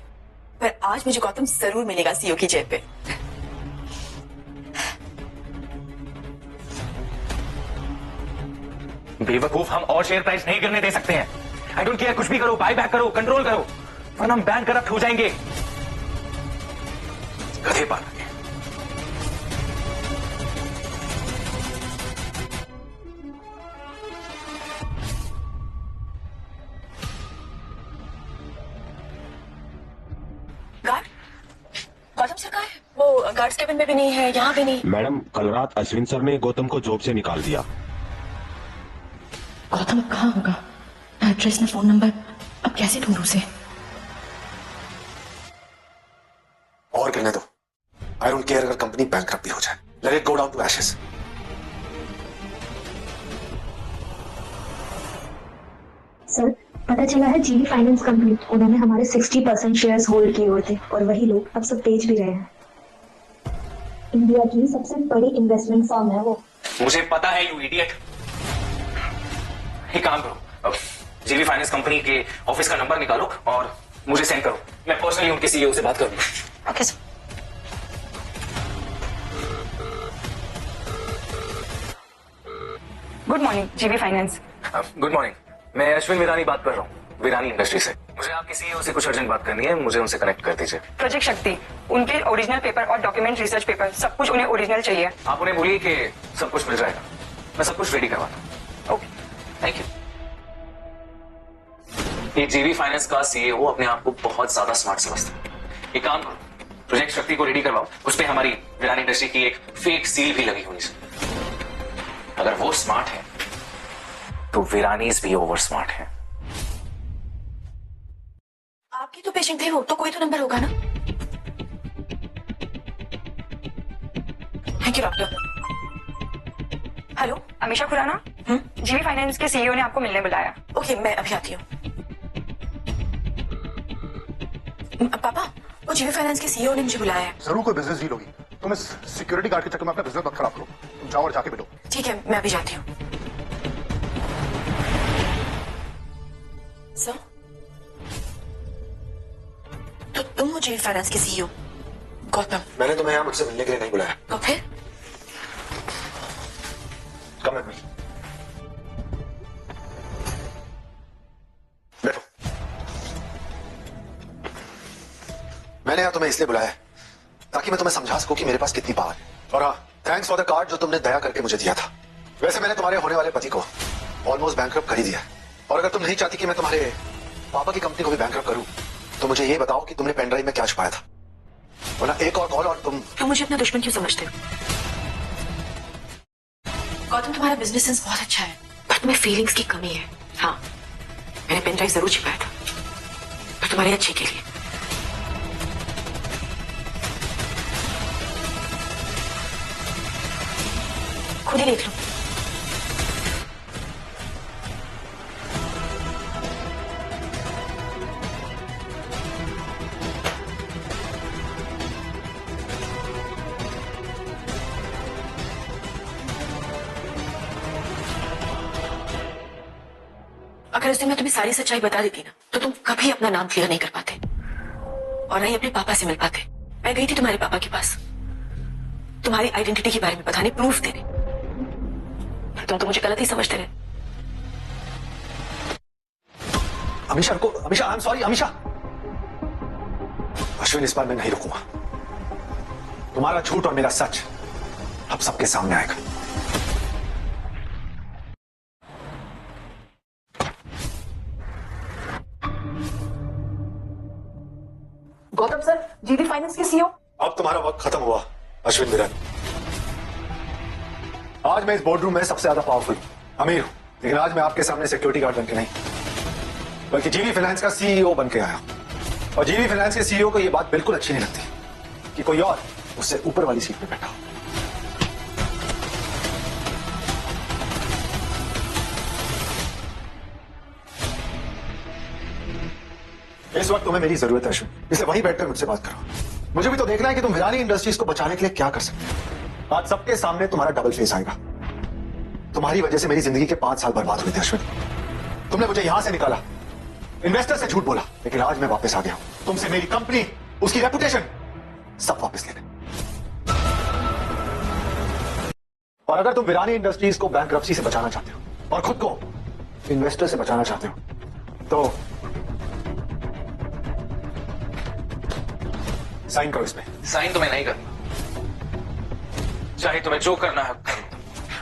पर आज मुझे गौतम जरूर मिलेगा सीईओ की चेयर पे। बेवकूफ, हम और शेयर प्राइस नहीं गिरने दे सकते हैं। आई डोंट केयर, कुछ भी करो, बाय बैक करो, कंट्रोल करो, वरना हम बैंक करप्ट हो जाएंगे। गधे पाल के। गार्ड, गौतम सर कहाँ है? वो गार्ड्स केबिन में भी नहीं है, यहाँ भी नहीं। मैडम, कल रात अश्विन सर ने गौतम को जॉब से निकाल दिया। गौतम अब कहाँ होगा? ना एड्रेस ना फोन नंबर, अब कैसे ढूंढूं उसे? और गिरने दो। आई डोंट केयर अगर कंपनी बैंकरप्ट भी हो जाए। Let it go down to ashes. Sir, पता चला है जीवी फाइनेंस कंपनी, उन्होंने हमारे 60% शेयर्स होल्ड किए हुए थे और वही लोग अब सब बेच भी रहे हैं। इंडिया की सबसे बड़ी इन्वेस्टमेंट फर्म है वो। मुझे पता है यू इडियट। एक काम करो, जीवी फाइनेंस कंपनी के ऑफिस का नंबर निकालो और मुझे सेंड करो। मैं पर्सनली उनके सीईओ से बात करूंगा। Okay sir. गुड मॉर्निंग जीवी फाइनेंस। गुड मॉर्निंग, मैं अश्विन वीरानी बात कर रहा हूँ, वीरानी इंडस्ट्री से। मुझे आपके सीईओ से कुछ अर्जेंट बात करनी है, मुझे उनसे कनेक्ट कर दीजिए। प्रोजेक्ट शक्ति, उनके ओरिजिनल पेपर और डॉक्यूमेंट रिसर्च पेपर सब कुछ उन्हें ओरिजिनल चाहिए। आप उन्हें बोलिए कि सब कुछ मिल जाएगा, मैं सब कुछ रेडी करवाता हूँ। Okay, thank you. ये जीवी फाइनेंस का सीईओ अपने आप को बहुत ज्यादा स्मार्ट समझता है। एक काम करो, प्रोजेक्ट शक्ति को रेडी करवाओ, उस पर हमारी वीरानी इंडस्ट्री की एक फेक सील भी लगी होनी चाहिए। अगर वो स्मार्ट है तो वीरानीज भी ओवर स्मार्ट है। आपकी तो पेशेंट थे वो, तो कोई तो नंबर होगा ना? Thank you doctor. Hello, Amisha Khurana, GV finance के सीईओ ने आपको मिलने बुलाया। ओके, मैं अभी आती हूँ। पापा, वो जीवी फाइनेंस के सीईओ ने मुझे बुलाया है। जरूर कोई बिजनेस डील होगी। तुम इस सिक्योरिटी गार्ड के चक्कर में अपना बिजनेस मत खराब करो। तुम जाओ और जाके मिलो। ठीक है, मैं अभी जाती हूँ। सर, तो तुम हो जीवी फाइनेंस के सीईओ गौतम? मैंने तुम्हें यहाँ मुझसे मिलने के लिए नहीं बुलाया। तो फिर? Come with me. बैठो। मैंने यहाँ तुम्हें इसलिए बुलाया है ताकि मैं तुम्हें समझा सकूं कि मेरे पास कितनी पावर है। और हाँ, थैंक्स फॉर द कार्ड जो तुमने दया करके मुझे दिया था। वैसे मैंने तुम्हारे होने वाले पति को ऑलमोस्ट बैंकरप्ट कर ही दिया है। और अगर तुम नहीं चाहती कि मैं तुम्हारे पापा की कंपनी को भी बैंकरप्ट करूं तो मुझे ये बताओ कि तुमने पेनड्राइव में क्या छुपाया था, वरना एक और कॉल और तुम मुझे अपना दुश्मन क्यों समझते हो? गौतम, तुम्हारा बिजनेस सेंस बहुत अच्छा है, पर तुम्हें फीलिंग्स की कमी है। हाँ, मैंने पेन ड्राइव जरूर छिपाया था, पर तुम्हारे अच्छे के लिए। खुद ही देख लो। अगर उसे मैं तुम्हें सारी सच्चाई बता देती ना, तो तुम कभी अपना नाम क्लियर नहीं कर पाते और नहीं अपने पापा से मिल पाते। मैं गई थी तुम्हारे पापा के पास तुम्हारी आइडेंटिटी के बारे में बताने, प्रूफ देने, पर तुम तो मुझे गलत ही समझते रहे। अमीशा को, Amisha, I am sorry Amisha. Ashwin, इस बार मैं नहीं रुकूंगा। तुम्हारा झूठ और मेरा सच अब सबके सामने आएगा। गौतम सर, जीडी फाइनेंस के सीईओ। अब तुम्हारा वक्त खत्म हुआ अश्विन विरानी। आज मैं इस बोर्ड रूम में सबसे ज्यादा पावरफुल अमीर हूं, लेकिन आज मैं आपके सामने सिक्योरिटी गार्ड बनके नहीं, बल्कि जीवी फाइनेंस का सीईओ बनके आया। और जीवी फाइनेंस के सीईओ को यह बात बिल्कुल अच्छी नहीं लगती कि कोई और उससे ऊपर वाली सीट पे बैठा हो। इस वक्त तुम्हें मेरी जरूरत है अश्विन, इसलिए वहीं बैठकर मुझसे बात करो। मुझे भी तो देखना है कि तुम विरानी इंडस्ट्रीज को बचाने के लिए क्या कर सकते हो। आज सबके सामने तुम्हारा डबल फेस आएगा। तुम्हारी वजह से मेरी जिंदगी के 5 साल बर्बाद हुए थे अश्विन। तुमने मुझे यहां से निकाला, इन्वेस्टर से झूठ बोला, लेकिन आज मैं वापस आ गया हूं तुमसे मेरी कंपनी, उसकी रेपुटेशन सब वापस लेने। और अगर तुम विरानी इंडस्ट्रीज को बैंकरप्सी से बचाना चाहते हो और खुद को इन्वेस्टर से बचाना चाहते हो, तो साइन करो इसमें। साइन तो मैं नहीं करता, चाहे तुम्हें जो करना है करो,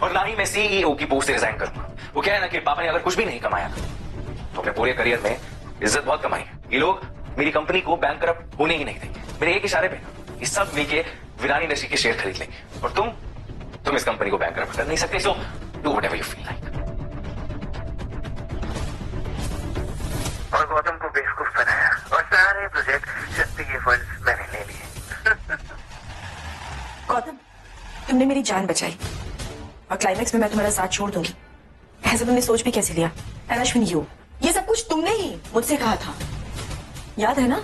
और ना ही मैं सीईओ की पोस्ट से रिजाइन करूंगा। वो क्या है ना कि पापा ने अगर कुछ भी नहीं कमाया तो अपने पूरे करियर में इज्जत बहुत कमाई है। ये लोग मेरी कंपनी को बैंकरप्ट होने ही नहीं देंगे। मेरे एक इशारे पे ये सब मिलके विरानी इंडस्ट्री के शेयर खरीद लेंगे, और तुम इस कंपनी को बैंकरप्ट कर नहीं सकते। So do whatever you feel like. और गौतम को बेवकूफ बनाया और सारे प्रोजेक्ट शक्ति के फंड्स मैंने ले लिए। गौतम, तुमने मेरी जान बचाई और क्लाइमेक्स में मैं तुम्हारा साथ छोड़ दूंगी, ऐसा तुमने सोच भी कैसे लिया? एंड अश्विन, ये सब कुछ तुमने ही मुझसे कहा था, याद है ना?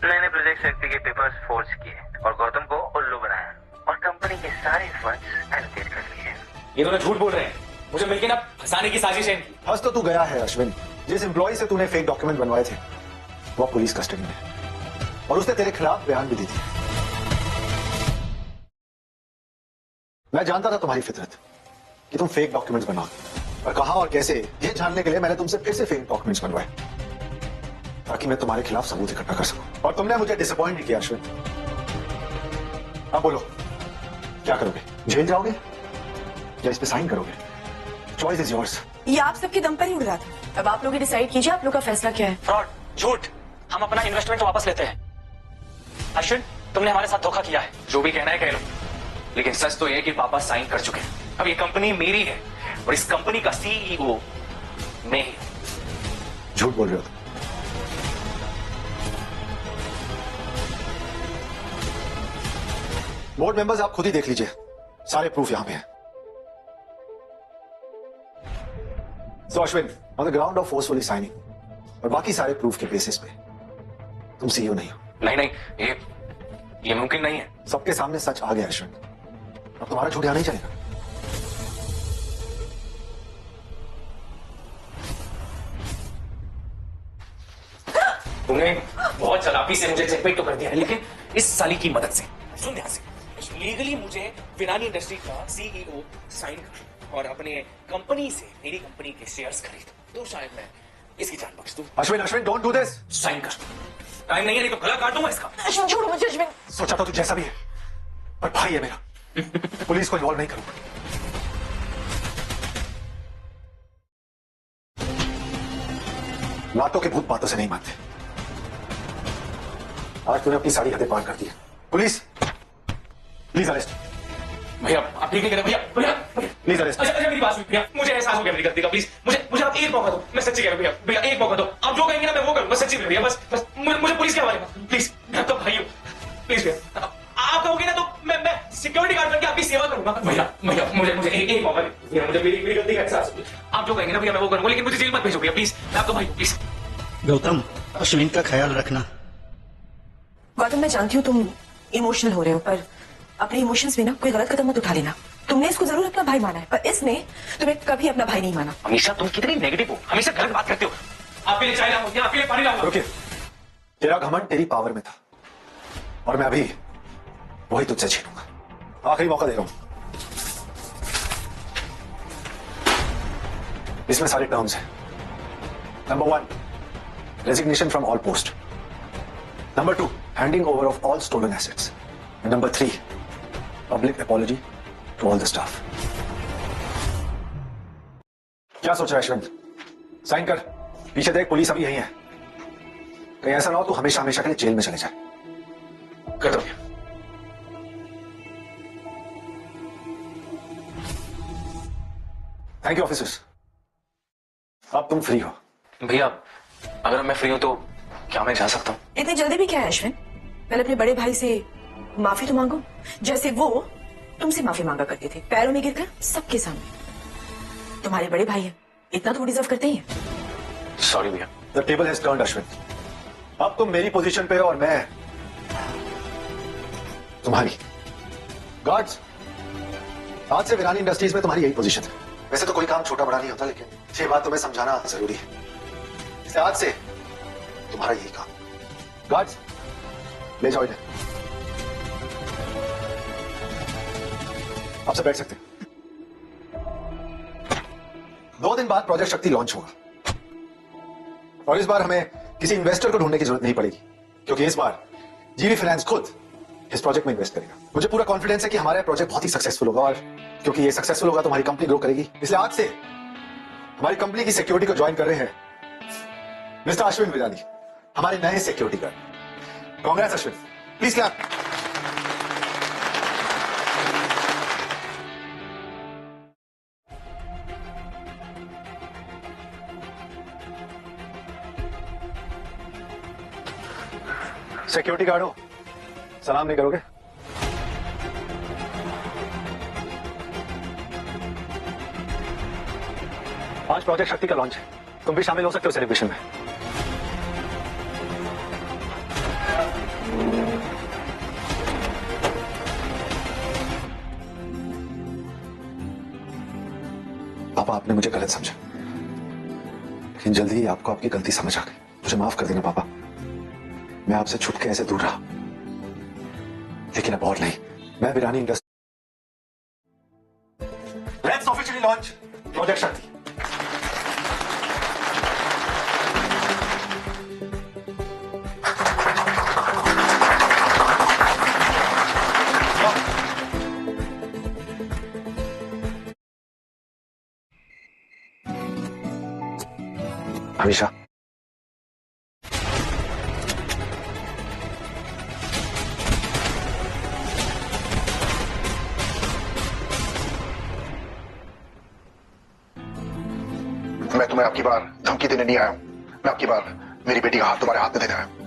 मैंने प्रोजेक्ट शक्ति के पेपर्स फोर्ज किए और गौतम को उल्लू बनाया और कंपनी के सारे फंड्स एलोकेट कर लिए। ये दोनों झूठ बोल रहे हैं, मुझे मिलके ना फंसाने की साजिश है। फंस तो तू गया है अश्विन। जिस एम्प्लॉय से तूने फेक डॉक्यूमेंट बनवाए थे वो पुलिस कस्टडी में है और उसने तेरे खिलाफ बयान भी दी थी। मैं जानता था तुम्हारी फितरत कि तुम फेक डॉक्यूमेंट्स बनाओगे, और कहां और कैसे ये जानने के लिए मैंने तुमसे फिर से फेक डॉक्यूमेंट्स बनवाए ताकि मैं तुम्हारे खिलाफ सबूत इकट्ठा कर सकूं। और तुमने मुझे डिसअपॉइंट भी किया अश्विन। अब बोलो, क्या करोगे? जेल जाओगे या इस पे साइन करोगे? Choice is yours. ये आप सबके दम पर ही उड़ रहा था। अब आप लोग डिसाइड कीजिए, आप लोग का फैसला क्या है। फ्रॉड, झूठ, हम अपना इन्वेस्टमेंट वापस लेते हैं। अश्विन, तुमने हमारे साथ धोखा किया है। जो भी कहना है कह लो, लेकिन सच तो यह है कि पापा साइन कर चुके हैं। अब ये कंपनी मेरी है और इस कंपनी का सीईओ मैं ही। झूठ बोल रहे हो तुम। बोर्ड मेंबर्स, आप खुद ही देख लीजिए, सारे प्रूफ यहां पे हैं। So Ashwin, on the ground of forcefully signing और बाकी सारे प्रूफ के बेसिस पे तुम सीईओ नहीं हो। नहीं, ये मुमकिन नहीं है। सबके सामने सच आ गया अश्विन, अब तुम्हारा झूठ यहां नहीं चलेगा। तुमने बहुत चालाकी से मुझे चेकमेट तो कर दिया है, लेकिन इस साली की मदद से, सुन ध्यान से, लीगली मुझे विरानी इंडस्ट्री का सीईओ साइन कर और अपने कंपनी से मेरी कंपनी के शेयर्स खरीद, तो शायद मैं इसकी जान बख्श दूं। Ashwin, don't do this. Sign कर। टाइम नहीं है, नहीं तो गला काट दूंगा इसका। अश्विन, छोड़ो मुझे। अश्विन, सोचा तो तू जैसा भी है, पर भाई है मेरा। पुलिस को इन्वॉल्व नहीं करूंगा। नाटों के भूत बातों से नहीं मानते। आज तूने अपनी सारी हदें पार कर दी है। Police please arrest. भैया आप ठीक नहीं कर रहे भैया, भैया प्लीज अरेस्ट। अच्छा मेरी बात सुनिए भैया, मुझे एहसास हो गया मेरी गलती का, प्लीज मुझे आप एक मौका दो, मैं सच्ची कह रहा हूँ भैया, भैया एक मौका दो, आप जो कहेंगे ना मैं वो करूँगा, सच्ची में भैया, बस मुझे पुलिस के हवाले मत, प्लीज मैं आपका भाई हूँ, प्लीज भैया आप कहोगे ना तो मैं सिक्योरिटी गार्ड बनके आपकी सेवा करूंगा। भैया भैया मुझे एक मौका दे, मुझे मेरी गलती का एहसास हो, आप जो कहेंगे ना भैया मैं वो करूंगा, लेकिन मुझे जेल मत भेजो भैया, प्लीज मैं आपका भाई हूँ, प्लीज। गौतम, अश्विन का ख्याल रखना। गौतम मैं जानती हूँ तुम इमोशनल हो रहे हो, पर अपने इमोशंस में ना कोई गलत कदम मत उठा लेना। तुमने इसको जरूर अपना भाई माना है, पर इसने तुम्हें कभी अपना भाई नहीं माना। हमेशा तुम कितनी नेगेटिव हो, हमेशा गलत बात करते हो। आपके लिए चाय लाऊंगा, आपके लिए पानी लाऊंगा। ओके, तेरा घमंड तेरी पावर में था और मैं अभी वही तुझसे छीनूंगा। आखिरी मौका दे रहा हूं। इसमें सारे टर्म्स हैं। Number 1, resignation from all post. Number 2, handing over of all stolen assets. And number 3, public apology to all the staff. क्या सोच रहा है यशवंत? साइन कर, पीछे देख, पुलिस अभी यही है। कहीं ऐसा ना हो तू हमेशा हमेशा के लिए जेल में चले जाए। कर दो भैया। थैंक यू ऑफिसर्स, अब तुम फ्री हो। भैया अगर मैं फ्री हूं तो क्या मैं जा सकता हूं? इतनी जल्दी भी क्या है अश्विन? पहले अपने बड़े भाई से माफी तो मांगो, जैसे वो तुमसे माफी मांगा करते थे, पैरों में गिरकर सबके सामने। तुम्हारे बड़े भाई हैं, इतना तो डिजर्व करते ही हैं। सॉरी भैया। The table has turned Ashwin. अब तुम मेरी पोजीशन पे हो और मैं तुम्हारी। गार्ड्स, आज से वीरानी इंडस्ट्रीज में तुम्हारी यही पोजीशन है। वैसे तो कोई काम छोटा बड़ा नहीं होता, लेकिन ये बात तुम्हें समझाना जरूरी है। इसलिए आज से तुम्हारा यही काम। गार्ड्स, ले जाओ इन्हें। आप सब बैठ सकते हैं। 2 दिन बाद प्रोजेक्ट शक्ति लॉन्च होगा और इस बार हमें किसी इन्वेस्टर को ढूंढने की जरूरत नहीं पड़ेगी, क्योंकि इस बार जीवी फाइनेंस खुद इस प्रोजेक्ट में इन्वेस्ट करेगा। मुझे पूरा कॉन्फिडेंस है कि हमारा प्रोजेक्ट बहुत ही सक्सेसफुल होगा, और क्योंकि ये सक्सेसफुल होगा तो हमारी कंपनी ग्रो करेगी। इसलिए आज से हमारी कंपनी की सिक्योरिटी को ज्वाइन कर रहे हैं मिस्टर अश्विन वीरानी, हमारे नए security guard. Congress Ashwin, please clap. Security guard हो, सलाम नहीं करोगे? आज प्रोजेक्ट शक्ति का लॉन्च है, तुम भी शामिल हो सकते हो सेलिब्रेशन में। पापा, आपने मुझे गलत समझा, लेकिन जल्दी ही आपको आपकी गलती समझ आ गई। मुझे माफ कर देना पापा, मैं आपसे छुप के ऐसे दूर रहा, लेकिन अब और नहीं। मैं Virani industry let's officially launch project Shakti. हमेशा मैं तुम्हें आपकी बार धमकी देने नहीं आया हूं, मैं आपकी बार मेरी बेटी का हाथ तुम्हारे हाथ में देने आया हूं।